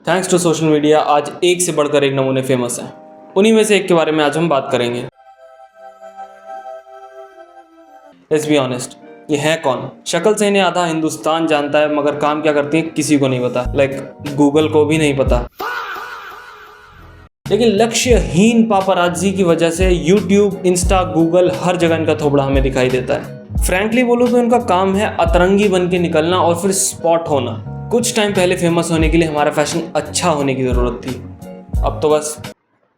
Thanks to social media आज एक से बढ़कर एक नमूने फेमस हैं। उन्हीं में से एक के बारे में आज हम बात करेंगे। लेट्स बी ऑनेस्ट, ये है कौन? शक्ल से इन्हें आधा हिंदुस्तान जानता है, मगर काम क्या करती है किसी को नहीं पता। गूगल को भी नहीं पता। लेकिन लक्ष्यहीन पापराजी की वजह से यूट्यूब, इंस्टा, गूगल हर जगह इनका थोबड़ा हमें दिखाई देता है। फ्रैंकली बोलो तो इनका काम है अतरंगी बन के निकलना और फिर स्पॉट होना। कुछ टाइम पहले फेमस होने के लिए हमारा फैशन अच्छा होने की ज़रूरत थी, अब तो बस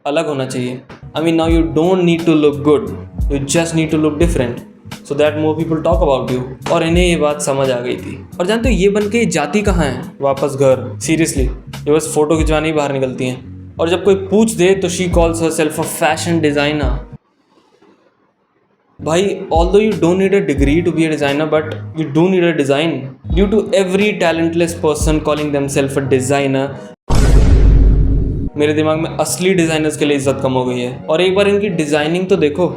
अलग होना चाहिए। I mean now you don't need to look good, you just need to look different so that more people talk about you। और इन्हें ये बात समझ आ गई थी। और जानते हो ये बन के जाती कहाँ है? वापस घर। सीरियसली ये बस फोटो खिंचवाने ही बाहर निकलती हैं। और जब कोई पूछ दे तो she calls herself a fashion designer. भाई, although you don't need a degree to be a designer, but you do need a design. Due to every talentless person calling themselves a designer, मेरे दिमाग में असली designers के लिए इज्जत कम हो गई है। और एक बार इनकी डिज़ाइनिंग तो देखो।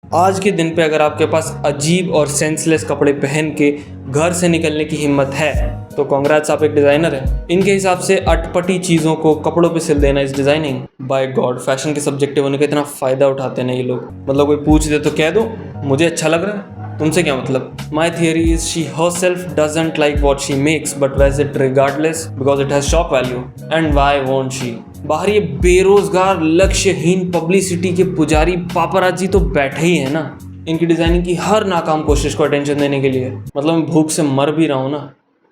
आज के दिन पे अगर आपके पास अजीब और सेंसलेस कपड़े पहन के घर से निकलने की हिम्मत है तो कांग्रेट्स, आप एक डिज़ाइनर हैं। इनके हिसाब से अटपटी चीज़ों को कपड़ों पे सिल देना इस डिज़ाइनिंग। बाय गॉड, फैशन के सब्जेक्टिव होने का इतना फ़ायदा उठाते हैं ना ये लोग। मतलब कोई पूछ दे तो कह दो मुझे अच्छा लग रहा है, तुमसे क्या मतलब। My theory is she herself doesn't like what she makes but where's it regardless because it has shock value. And why won't she? बाहर ये बेरोजगार लक्ष्यहीन पब्लिसिटी के पुजारी पापराजी तो बैठे ही है ना इनकी डिज़ाइनिंग की हर नाकाम कोशिश को अटेंशन देने के लिए। मतलब मैं भूख से मर भी रहा हूँ ना,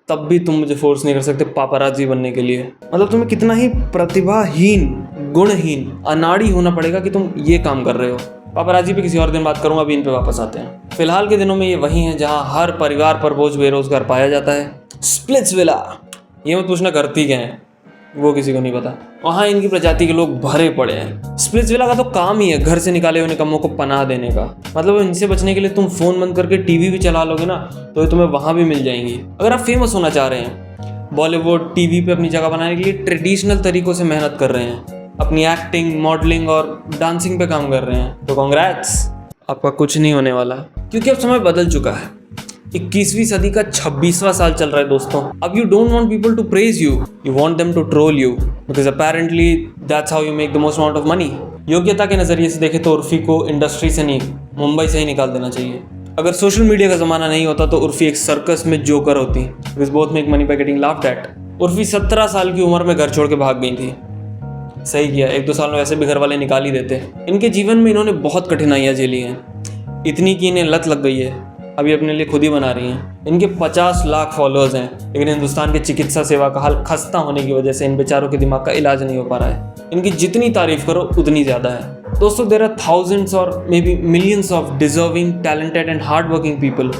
तब भी तुम मुझे फोर्स नहीं कर सकते पापराजी बनने के लिए। मतलब तुम्हें कितना ही प्रतिभाहीन, गुणहीन, अनाड़ी होना पड़ेगा कि तुम ये काम कर रहे हो। पापराजी पे किसी और दिन बात करूंगा, अभी इन पे वापस आते हैं। फिलहाल के दिनों में ये वही है जहाँ हर परिवार पर बोझ बेरोजगार पाया जाता है। स्प्लिट्सविला, ये मत पूछना करती क्या है, वो किसी को नहीं पता। वहाँ इनकी प्रजाति के लोग भरे पड़े हैं। स्प्लिट्सविला का तो काम ही है घर से निकाले हुए निकम्मों को पनाह देने का। मतलब इनसे बचने के लिए तुम फोन बंद करके टीवी भी चला लोगे ना तो ये तुम्हें वहाँ भी मिल जाएंगी। अगर आप फेमस होना चाह रहे हैं, बॉलीवुड टीवी पे अपनी जगह बनाने के लिए ट्रेडिशनल तरीकों से मेहनत कर रहे हैं, अपनी एक्टिंग, मॉडलिंग और डांसिंग पे काम कर रहे हैं, तो कांग्रेट्स, आपका कुछ नहीं होने वाला। क्योंकि अब समय बदल चुका है। 21वीं सदी का 26वां साल चल रहा है दोस्तों। अब you don't want people to praise you, you want them to troll you because apparently that's how you make the most amount of money. योग्यता के नज़रिए से देखें तो उर्फी को इंडस्ट्री से नहीं, मुंबई से ही निकाल देना चाहिए। अगर सोशल मीडिया का ज़माना नहीं होता तो उर्फी एक सर्कस में जोकर होती, because both make money by getting laughed eight. Urfi 17 साल की उम्र में घर छोड़ के भाग गई थी। सही किया, 1-2 साल में वैसे भी घर वाले निकाल ही देते। इनके जीवन में इन्होंने बहुत कठिनाइयाँ झेली हैं, इतनी कि इन्हें लत लग गई है। अभी अपने लिए खुद ही बना रही हैं। इनके 50 लाख फॉलोअर्स हैं, लेकिन हिंदुस्तान की चिकित्सा सेवा का हाल खस्ता होने की वजह से इन बेचारों के दिमाग का इलाज नहीं हो पा रहा है। इनकी जितनी तारीफ करो उतनी ज़्यादा है। दोस्तों, देयर आर थाउजेंड्स और may be millions of deserving, talented and hard working people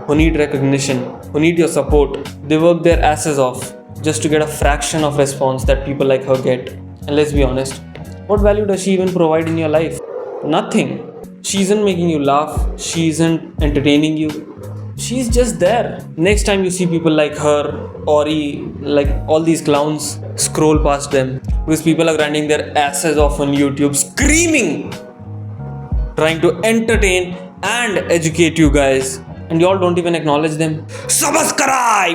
who need recognition, who need your support. They work their asses off just to get a fraction of response that people like her get. And let's be honest, what value does she even provide in your life? Nothing. She isn't making you laugh, she isn't entertaining you, she's just there. Next time you see people like her, Ori, like all these clowns, scroll past them because people are grinding their asses off on YouTube, screaming, trying to entertain and educate you guys, and you all don't even acknowledge them. Subscribe!